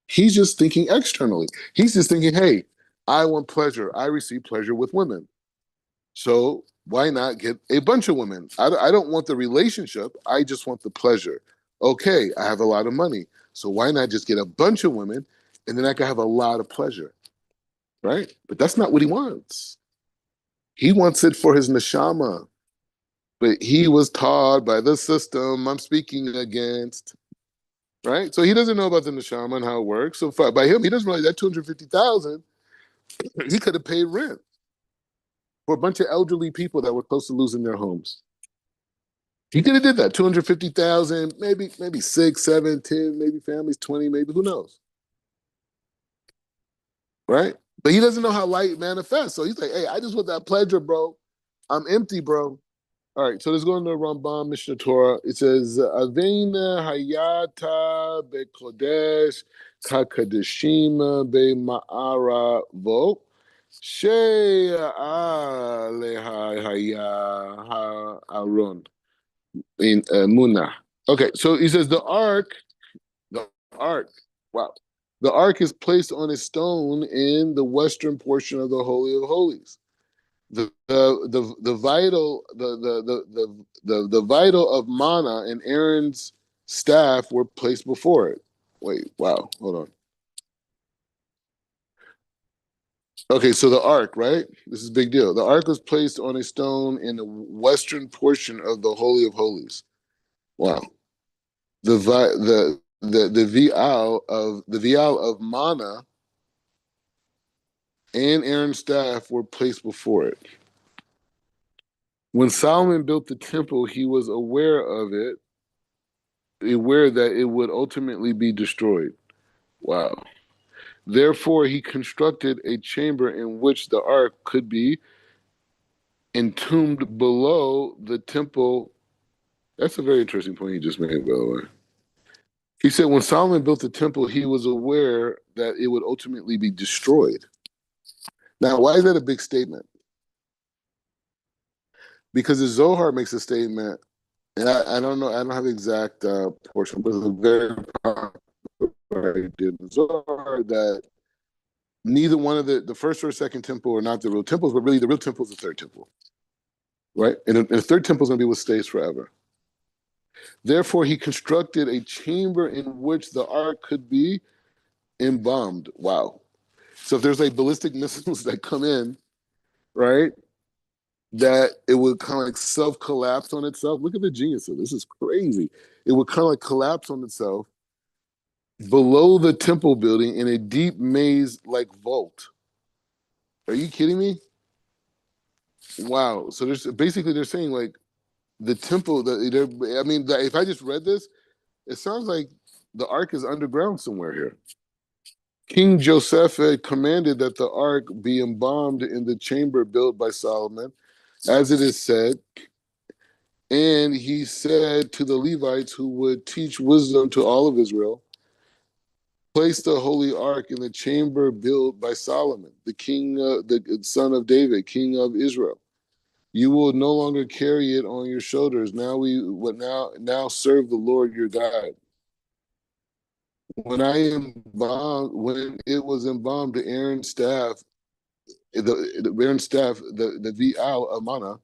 He's just thinking externally. He's just thinking, hey, I want pleasure. I receive pleasure with women. So why not get a bunch of women? I don't want the relationship. I just want the pleasure. Okay, I have a lot of money. So why not just get a bunch of women and then I can have a lot of pleasure, right? But that's not what he wants. He wants it for his neshama. But he was taught by the system I'm speaking against, right? So he doesn't know about the neshama and how it works. So by him, he doesn't realize that 250,000 he could have paid rent for a bunch of elderly people that were close to losing their homes. He could have did that. 250,000, maybe 6, 7, 10, maybe families, 20, maybe who knows, right? But he doesn't know how light manifests. So he's like, hey, I just want that pleasure, bro. I'm empty, bro. All right, so let's go into Rambam Mishnah Torah. It says, Avena Hayata Be Kodesh Kakadeshima Be Ma'ara Vo Shea Aleha Haya Aaron in Muna. Okay, so he says the ark, wow. The ark is placed on a stone in the western portion of the Holy of Holies. The vital the vital of manna and Aaron's staff were placed before it. Wait, wow, hold on. Okay, so the ark, right? This is a big deal. The ark was placed on a stone in the western portion of the Holy of Holies. Wow. The vial of manna and Aaron's staff were placed before it. When Solomon built the temple, he was aware of it, aware that it would ultimately be destroyed. Wow. Therefore, he constructed a chamber in which the ark could be entombed below the temple. That's a very interesting point he just made, by the way. He said when Solomon built the temple, he was aware that it would ultimately be destroyed. Now, why is that a big statement? Because the Zohar makes a statement, and I don't know, I don't have the exact portion, but it's a very popular idea in the Zohar that neither one of the first or second temple are not the real temples, but really the real temple is the third temple, right? And the third temple is going to be what stays forever. Therefore, he constructed a chamber in which the ark could be embalmed. Wow. So if there's like ballistic missiles that come in, right, that it would kind of like self-collapse on itself. Look at the genius of this. This is crazy. It would kind of like collapse on itself below the temple building in a deep maze-like vault. Are you kidding me? Wow. So there's basically they're saying like the temple that I mean, if I just read this, it sounds like the ark is underground somewhere here. King Joseph had commanded that the ark be embalmed in the chamber built by Solomon, as it is said. And he said to the Levites who would teach wisdom to all of Israel, Place the holy ark in the chamber built by Solomon, the king, the son of David, king of Israel. You will no longer carry it on your shoulders. Now serve the Lord your God. When it was embalmed, Aaron's staff, the Vial Amana.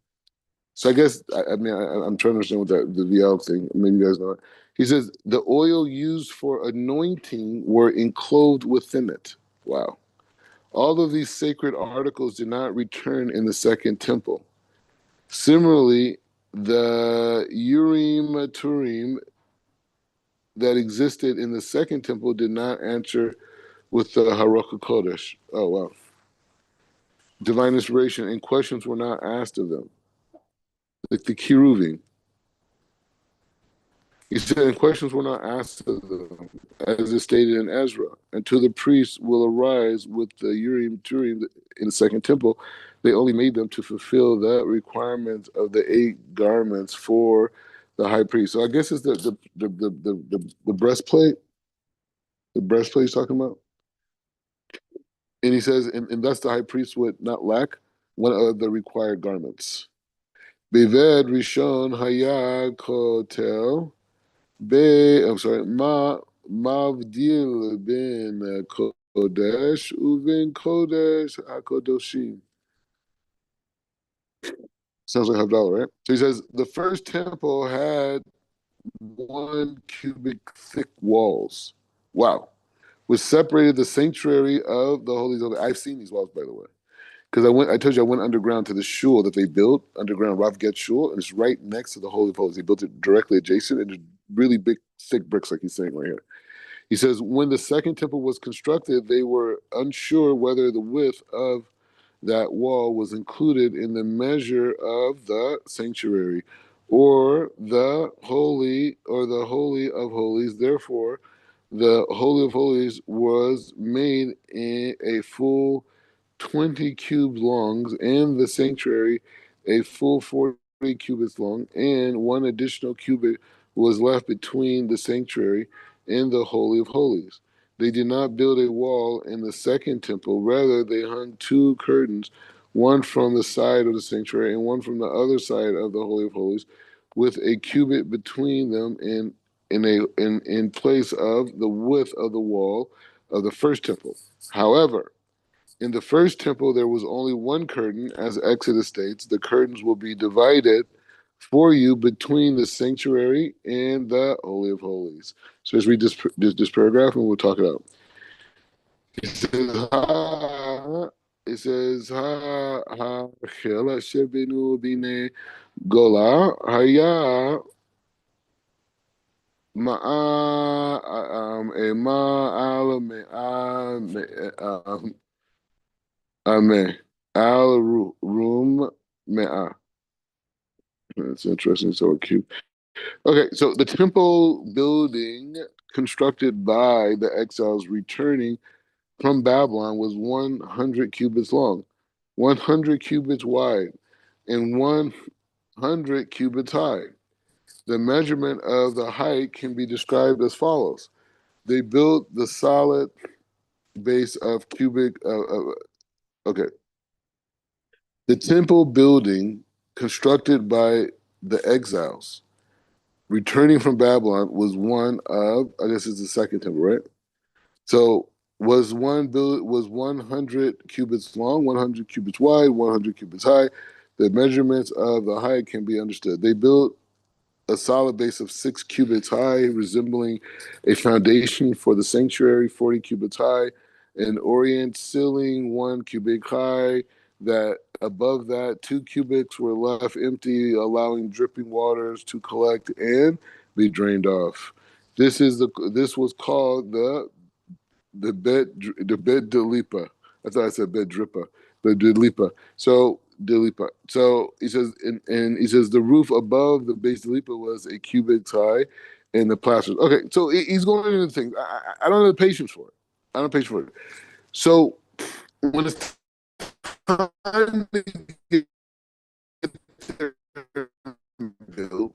So I guess I'm trying to understand what the Vial thing. Maybe you guys know it. He says the oil used for anointing were enclosed within it. Wow. All of these sacred articles did not return in the second temple. Similarly, the Urim Turim that existed in the second temple did not answer with the Haruch Kodesh. Oh, wow. Divine inspiration, and questions were not asked of them. Like the Kiruvim. He said, and questions were not asked of them, as is stated in Ezra. Until the priests will arise with the Urim Turim in the second temple, they only made them to fulfill the requirements of the 8 garments for the high priest. So I guess it's the breastplate. The breastplate he's talking about. And he says, and thus the high priest would not lack one of the required garments. Beved Rishon Haya Kotel I'm sorry, Mavdil ben Kodesh Uven Kodesh HaKodoshim. Sounds like Havdalah, right? So he says the first temple had 1 cubit thick walls. Wow. Which separated the sanctuary of the holies of. I've seen these walls, by the way. Because I told you I went underground to the shul that they built, underground Rav Get shul, and it's right next to the Holy of Holies. They built it directly adjacent, and it's really big, thick bricks, like he's saying right here. He says, when the second temple was constructed, they were unsure whether the width of that wall was included in the measure of the sanctuary or the holy of holies. Therefore, the holy of holies was made in a full 20 cubes long, and the sanctuary a full 40 cubits long, and 1 additional cubit was left between the sanctuary and the Holy of Holies. They did not build a wall in the second temple. Rather, they hung 2 curtains, one from the side of the sanctuary and one from the other side of the Holy of Holies, with a cubit between them in place of the width of the wall of the first temple. However, in the first temple, there was only 1 curtain, as Exodus states. The curtains will be divided for you between the sanctuary and the Holy of Holies. So let's read this paragraph and we'll talk it out. It says, ha chela shebenu bine gola haya ma'a ema al me'a Amen. Al Rum Me'ah. That's interesting. So cute. Okay, so the temple building constructed by the exiles returning from Babylon was 100 cubits long, 100 cubits wide, and 100 cubits high. The measurement of the height can be described as follows. They built the solid base of cubic. Okay, the temple building constructed by the exiles returning from Babylon was one of, I guess it's the second temple, right? So was 100 cubits long, 100 cubits wide, 100 cubits high. The measurements of the height can be understood. They built a solid base of 6 cubits high, resembling a foundation for the sanctuary, 40 cubits high, an orient ceiling, 1 cubit high, that above that 2 cubits were left empty, allowing dripping waters to collect and be drained off. This was called the bed delipa. I thought I said bed drippa, but delipa. So delipa. So he says, and he says the roof above the base delipa was a cubit high, and the plasters. Okay, so he's going into things. I don't have the patience for it. I don't have patience for it. So when it's time to get built,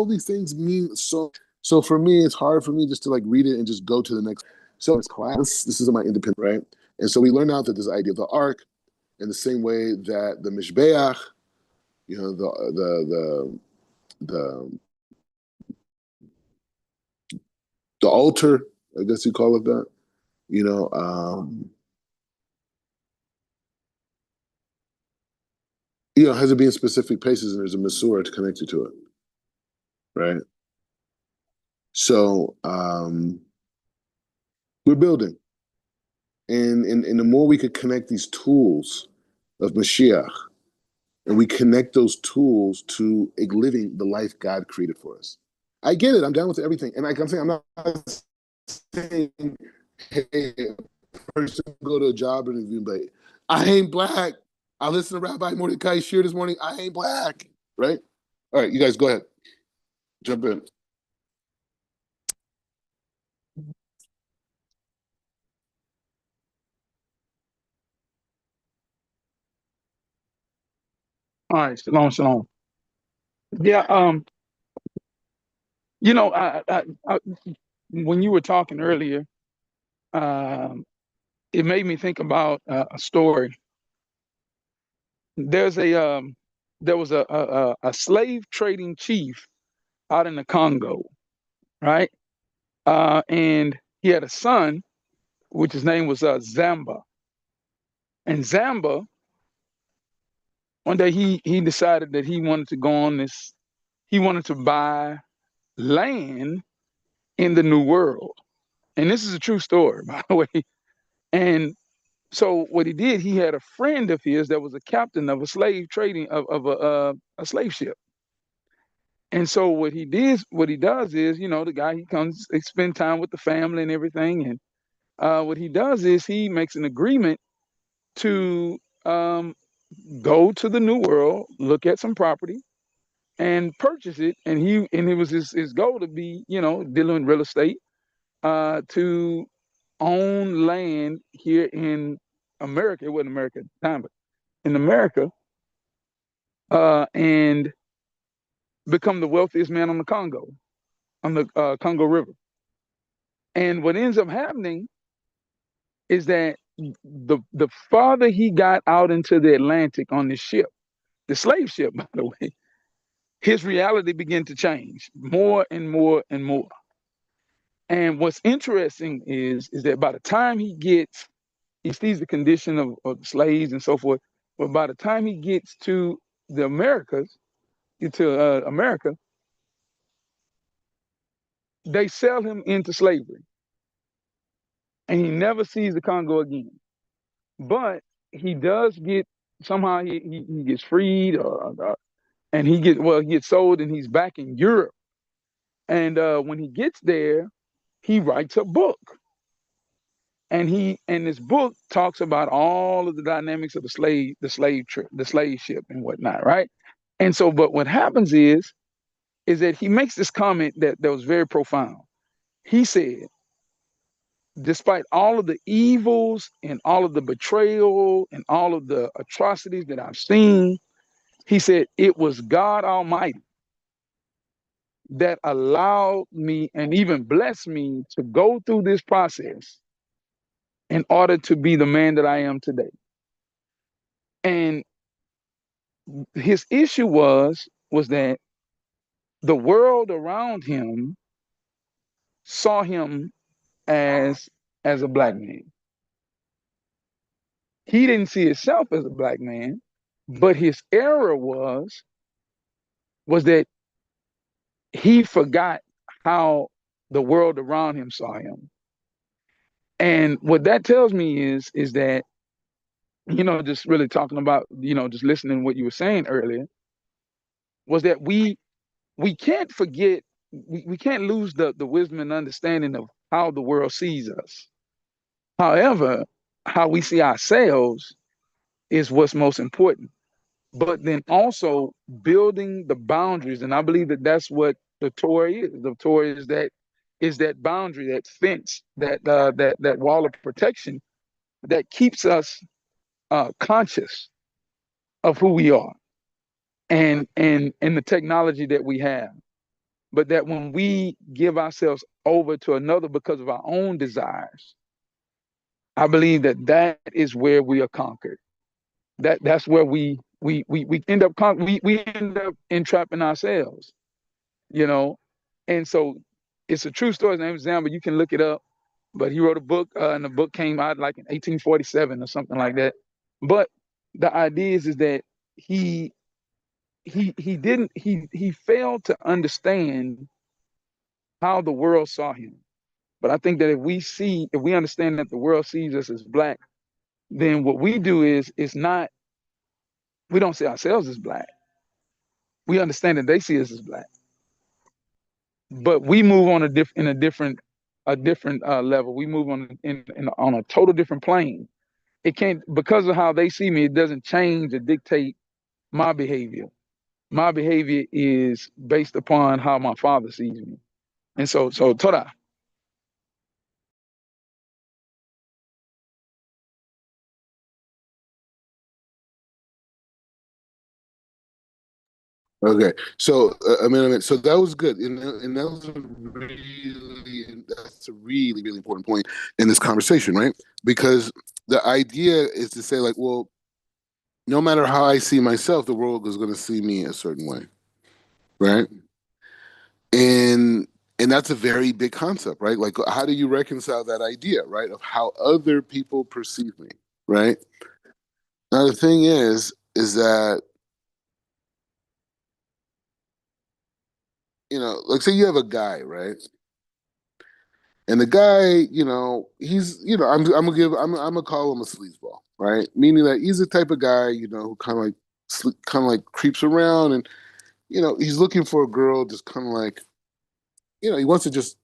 these things mean so. So for me, it's hard for me just to like read it and just go to the next. So it's class. This is my independent, right? And so we learned out that this idea of the ark, in the same way that the mishbeach, you know, the the altar, I guess you call it that. You know, has to be in specific places, and there's a masorah connected to it, right? So we're building, and the more we could connect these tools of Mashiach, and we connect those tools to living the life God created for us. I get it. I'm down with everything, and like I'm saying, I'm not saying, hey, person go to a job interview and be like, I ain't black. I listened to Rabbi Mordecai share this morning. I ain't black, right? All right, you guys go ahead, jump in. All right, shalom, shalom. Yeah, I when you were talking earlier, um, it made me think about a story. There's a there was a slave trading chief out in the Congo, right? And he had a son, which his name was Zamba. And Zamba, one day he decided that he wanted to go on this. He wanted to buy land in the New World, and this is a true story, by the way. And so what he did, he had a friend of his that was a captain of a slave trading of a slave ship. And so what he does is, the guy he comes, they spend time with the family and everything. And what he does is he makes an agreement to go to the New World, look at some property, and purchase it. And it was his goal to be, dealing in real estate, to own land here in America. It wasn't America at the time, but in America, and become the wealthiest man on the Congo, on the Congo River. And what ends up happening is that the farther he got out into the Atlantic on this ship, the slave ship, by the way, his reality began to change more and more and more. And what's interesting is that by the time he sees the condition of slaves and so forth, but by the time he gets to the Americas, to America, they sell him into slavery, and he never sees the Congo again. But he does get somehow he gets freed, and he gets sold, and he's back in Europe. And when he gets there, he writes a book, and this book talks about all of the dynamics of the slave ship and whatnot, right? And so, but what happens is that he makes this comment that was very profound. He said, despite all of the evils and all of the betrayal and all of the atrocities that I've seen, he said, it was God Almighty that allowed me and even blessed me to go through this process in order to be the man that I am today. And his issue was that the world around him saw him as as a black man. He didn't see himself as a black man, but his error was that he forgot how the world around him saw him. And what that tells me is that, just really talking about, just listening to what you were saying earlier, was that we can't forget, we can't lose the wisdom and understanding of how the world sees us. However, how we see ourselves is what's most important. But then also building the boundaries, and I believe that that's what the Torah is. The Torah is that boundary, that fence, that wall of protection that keeps us conscious of who we are and the technology that we have. but that when we give ourselves over to another because of our own desires, I believe that that is where we are conquered. That's where we end up we end up entrapping ourselves, you know. And so it's a true story. His name is Zamba. You can look it up. But he wrote a book, and the book came out like in 1847 or something like that. But the idea is that he he failed to understand how the world saw him. But I think that if we understand that the world sees us as black, then what we do is not, we don't see ourselves as black. We understand that they see us as black, but we move on a different level. We move on a total different plane. It can't, because of how they see me, it doesn't change or dictate my behavior. My behavior is based upon how my father sees me. And so Toda. Okay, so so that was good, and that was that's a really really important point in this conversation, right? Because the idea is to say like, well, no matter how I see myself, the world is going to see me a certain way, right? And that's a very big concept, right? Like, how do you reconcile that idea, right, of how other people perceive me, right? Now the thing is that, like say you have a guy, right? And the guy, he's, I'm gonna call him a sleazeball, right? Meaning that he's the type of guy, who kind of like creeps around, and he's looking for a girl, just kind of like, he wants to just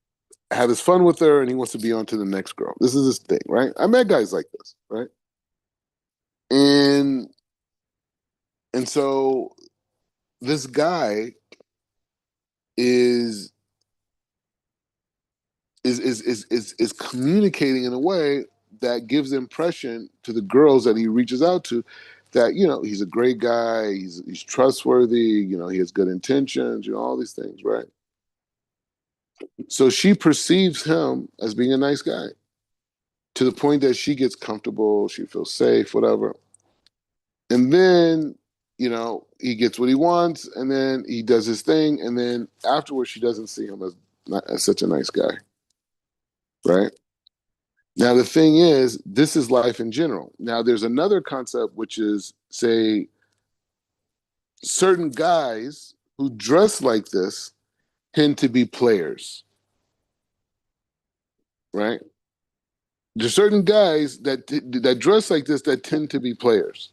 have his fun with her, and he wants to be on to the next girl. This is his thing, right? I met guys like this, right? And so this guy is is communicating in a way that gives the impression to the girls that he reaches out to that he's a great guy, he's trustworthy, he has good intentions, all these things, right? So she perceives him as being a nice guy to the point that she gets comfortable, she feels safe, whatever. And then he gets what he wants, and then he does his thing, and then afterwards she doesn't see him as such a nice guy, right? Now, the thing is, this is life in general. Now, there's another concept, which is, say, certain guys who dress like this tend to be players, right? There's certain guys that dress like this that tend to be players,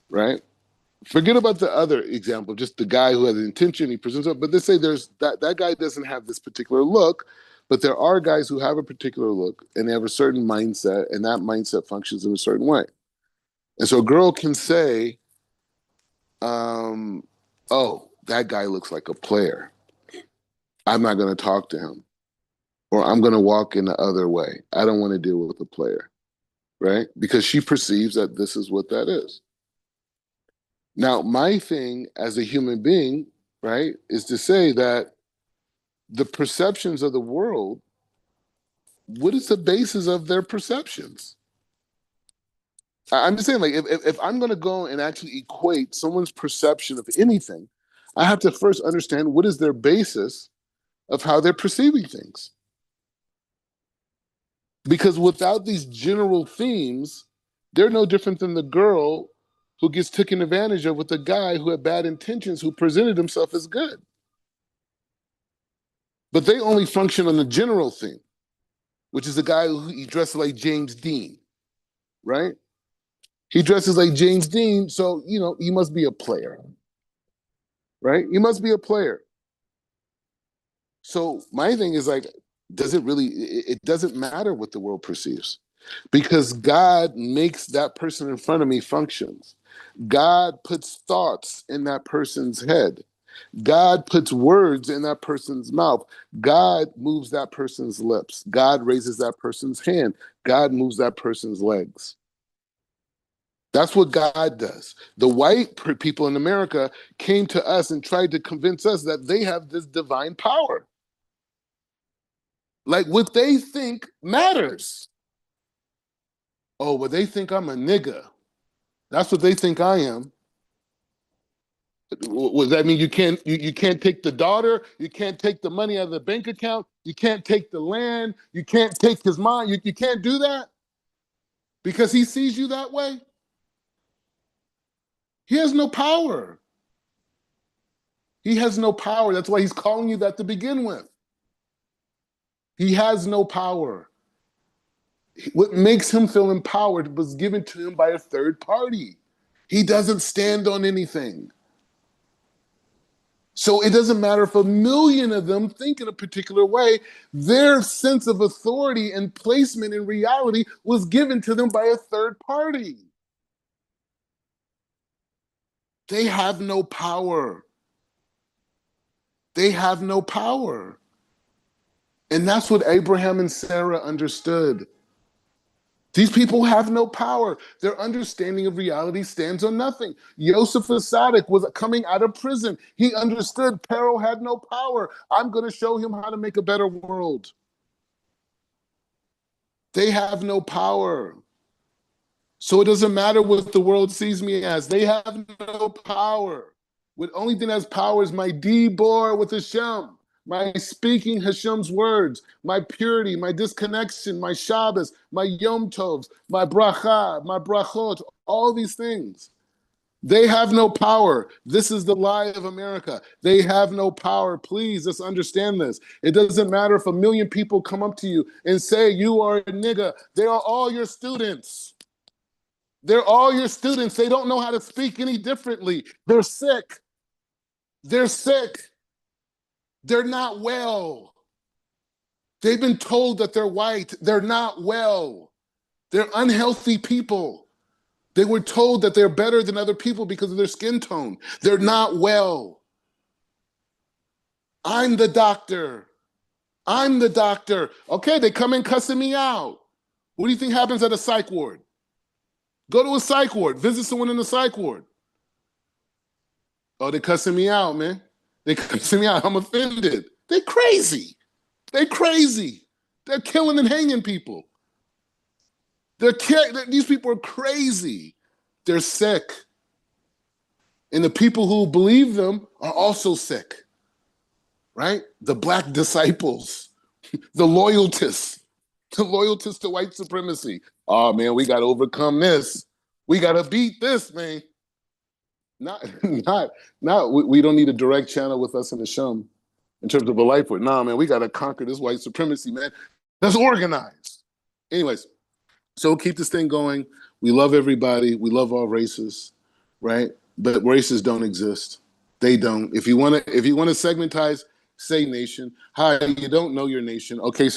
right? Forget about the other example, just the guy who has an intention, he presents up. But let's say there's that guy doesn't have this particular look, but there are guys who have a particular look and they have a certain mindset, and that mindset functions in a certain way. And so a girl can say, oh, that guy looks like a player. I'm not going to talk to him. Or I'm going to walk in the other way. I don't want to deal with a player, right? Because she perceives that this is what that is. Now, my thing as a human being, right, is to say that the perceptions of the world, what is the basis of their perceptions? I'm just saying, like, if I'm going to go and actually equate someone's perception of anything, I have to first understand what is their basis of how they're perceiving things. Because without these general themes, they're no different than the girl who gets taken advantage of with the guy who had bad intentions, who presented himself as good. But they only function on the general theme, which is the guy who he dresses like James Dean, right? He dresses like James Dean, so he must be a player, right? He must be a player. So my thing is like, does it really? It doesn't matter what the world perceives, because God makes that person in front of me functions. God puts thoughts in that person's head. God puts words in that person's mouth. God moves that person's lips. God raises that person's hand. God moves that person's legs. That's what God does. The white people in America came to us and tried to convince us that they have this divine power. Like what they think matters. Oh, well, they think I'm a nigga. That's what they think I am. Does that mean you can't take the daughter, you can't take the money out of the bank account, you can't take the land, you can't take his mind, you can't do that because he sees you that way? He has no power. He has no power. That's why he's calling you that to begin with. He has no power. What makes him feel empowered was given to him by a third party. He doesn't stand on anything. So it doesn't matter if a million of them think in a particular way, their sense of authority and placement in reality was given to them by a third party. They have no power. They have no power. And that's what Abraham and Sarah understood. These people have no power. Their understanding of reality stands on nothing. Yosef Asadiq was coming out of prison. He understood Pharaoh had no power. I'm going to show him how to make a better world. They have no power. So it doesn't matter what the world sees me as. They have no power. The only thing that has power is my dibor with Hashem, my speaking Hashem's words, my purity, my disconnection, my Shabbos, my Yom Tovs, my bracha, my brachot, all these things. They have no power. This is the lie of America. They have no power. Please, let's understand this. It doesn't matter if a million people come up to you and say you are a nigga. They are all your students. They're all your students. They don't know how to speak any differently. They're sick. They're sick. They're not well. They've been told that they're white. They're not well. They're unhealthy people. They were told that they're better than other people because of their skin tone. They're not well. I'm the doctor. I'm the doctor. Okay, they come in cussing me out. What do you think happens at a psych ward? Go to a psych ward. Visit someone in the psych ward. Oh, they're cussing me out, man. They're cussing me out. I'm offended. They're crazy. They're crazy. They're killing and hanging people. These people are crazy. They're sick. And the people who believe them are also sick, right? The black disciples, the loyalists to white supremacy. Oh, man, we got to overcome this. We got to beat this, man. We don't need a direct channel with us in the shum in terms of a life word. Nah, man, we got to conquer this white supremacy, man. Let's organize. Anyways, so keep this thing going. We love everybody. We love all races, right? But races don't exist. They don't. If you want to segmentize, say nation. Hi, you don't know your nation. Okay, so